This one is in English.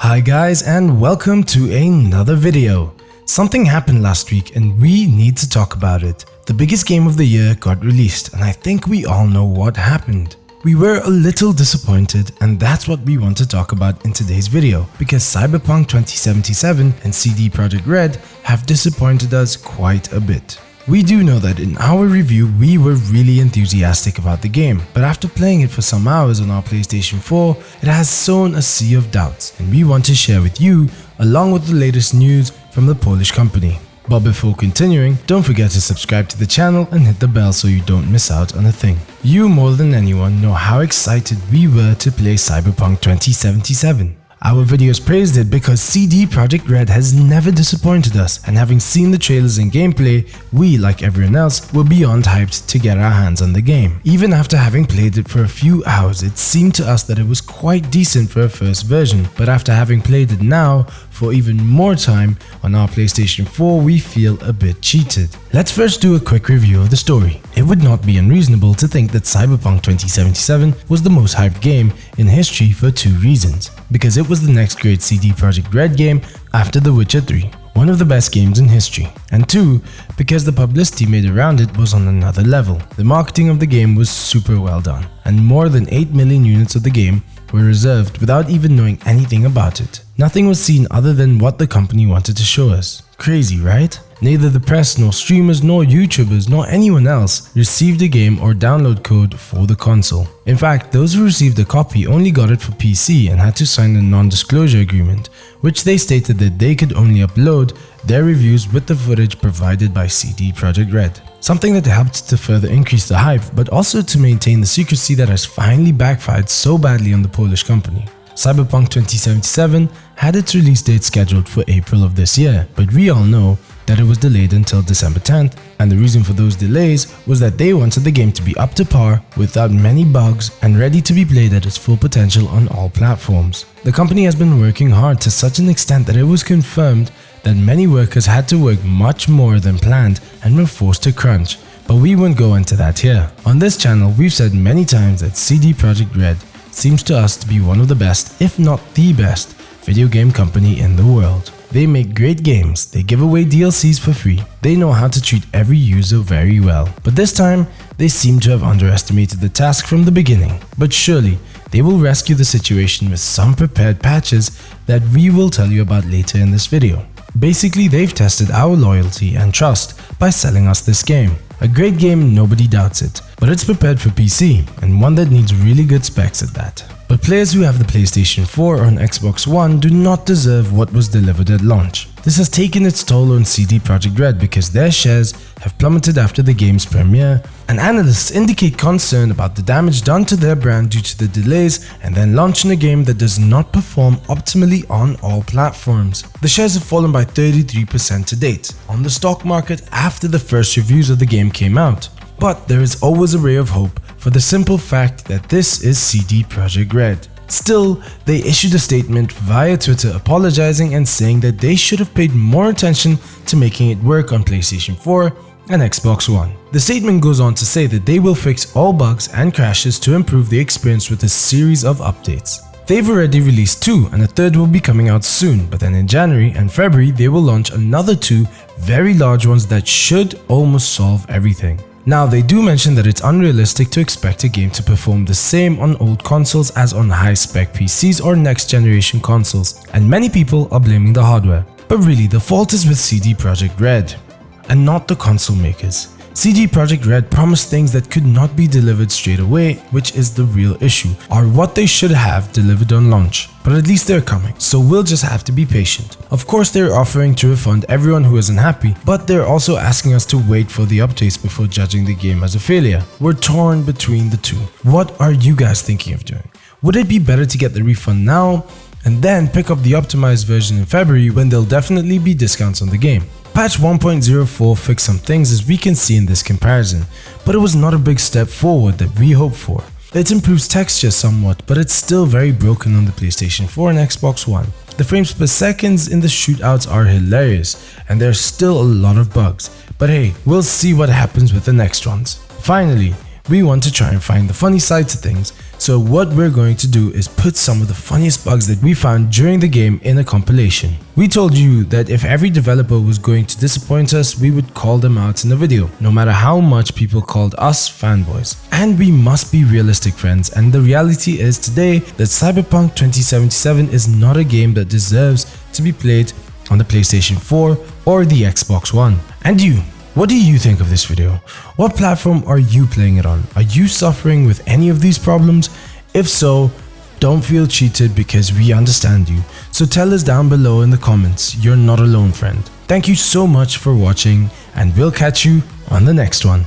Hi guys, and welcome to another video. Something happened last week and we need to talk about it. The biggest game of the year got released and I think we all know what happened. We were a little disappointed and that's what we want to talk about in today's video, because Cyberpunk 2077 and CD Projekt Red have disappointed us quite a bit. We do know that in our review we were really enthusiastic about the game, but after playing it for some hours on our PlayStation 4, it has sown a sea of doubts and we want to share with you along with the latest news from the Polish company. But before continuing, don't forget to subscribe to the channel and hit the bell so you don't miss out on a thing. You more than anyone know how excited we were to play Cyberpunk 2077. Our videos praised it because CD Projekt Red has never disappointed us, and having seen the trailers and gameplay, we, like everyone else, were beyond hyped to get our hands on the game. Even after having played it for a few hours, it seemed to us that it was quite decent for a first version, but after having played it now for even more time on our PlayStation 4, we feel a bit cheated. Let's first do a quick review of the story. It would not be unreasonable to think that Cyberpunk 2077 was the most hyped game in history for two reasons. Because it was the next great CD Projekt Red game after The Witcher 3, one of the best games in history, and two, because the publicity made around it was on another level. The marketing of the game was super well done, and more than 8 million units of the game were reserved without even knowing anything about it. Nothing was seen other than what the company wanted to show us. Crazy, right? Neither the press, nor streamers, nor YouTubers, nor anyone else received a game or download code for the console. In fact, those who received a copy only got it for PC and had to sign a non-disclosure agreement, which they stated that they could only upload their reviews with the footage provided by CD Projekt Red. Something that helped to further increase the hype, but also to maintain the secrecy that has finally backfired so badly on the Polish company. Cyberpunk 2077 had its release date scheduled for April of this year, but we all know that it was delayed until December 10th, and the reason for those delays was that they wanted the game to be up to par without many bugs and ready to be played at its full potential on all platforms. The company has been working hard to such an extent that it was confirmed that many workers had to work much more than planned and were forced to crunch, but we won't go into that here. On this channel, we've said many times that CD Projekt Red seems to us to be one of the best, if not the best, video game company in the world. They make great games, they give away DLCs for free, they know how to treat every user very well. But this time, they seem to have underestimated the task from the beginning. But surely, they will rescue the situation with some prepared patches that we will tell you about later in this video. Basically, they've tested our loyalty and trust by selling us this game. A great game, nobody doubts it, but it's prepared for PC, and one that needs really good specs at that. But players who have the PlayStation 4 or an Xbox One do not deserve what was delivered at launch. This has taken its toll on CD Projekt Red because their shares have plummeted after the game's premiere, and analysts indicate concern about the damage done to their brand due to the delays and then launching a game that does not perform optimally on all platforms. The shares have fallen by 33% to date on the stock market after the first reviews of the game came out. But there is always a ray of hope for the simple fact that this is CD Projekt Red. Still, they issued a statement via Twitter apologizing and saying that they should have paid more attention to making it work on PlayStation 4 and Xbox One. The statement goes on to say that they will fix all bugs and crashes to improve the experience with a series of updates. They've already released 2 and a third will be coming out soon, but then in January and February they will launch another 2 very large ones that should almost solve everything. Now, they do mention that it's unrealistic to expect a game to perform the same on old consoles as on high-spec PCs or next-generation consoles, and many people are blaming the hardware. But really, the fault is with CD Projekt Red, and not the console makers. CD Projekt Red promised things that could not be delivered straight away, which is the real issue, or what they should have delivered on launch. But at least they're coming, so we'll just have to be patient. Of course, they're offering to refund everyone who isn't happy, but they're also asking us to wait for the updates before judging the game as a failure. We're torn between the two. What are you guys thinking of doing? Would it be better to get the refund now and then pick up the optimized version in February when there'll definitely be discounts on the game? Patch 1.04 fixed some things as we can see in this comparison, but it was not a big step forward that we hoped for. It improves texture somewhat, but it's still very broken on the PlayStation 4 and Xbox One. The frames per seconds in the shootouts are hilarious, and there's still a lot of bugs, but hey, we'll see what happens with the next ones. Finally, we want to try and find the funny side to things, So what we're going to do is put some of the funniest bugs that we found during the game in a compilation. We told you that if every developer was going to disappoint us, we would call them out in the video, no matter how much people called us fanboys. And we must be realistic, friends, and the reality is today that Cyberpunk 2077 is not a game that deserves to be played on the PlayStation 4 or the Xbox One. And you, what do you think of this video? What platform are you playing it on? Are you suffering with any of these problems? If so, don't feel cheated because we understand you. So tell us down below in the comments. You're not alone, friend. Thank you so much for watching, and we'll catch you on the next one.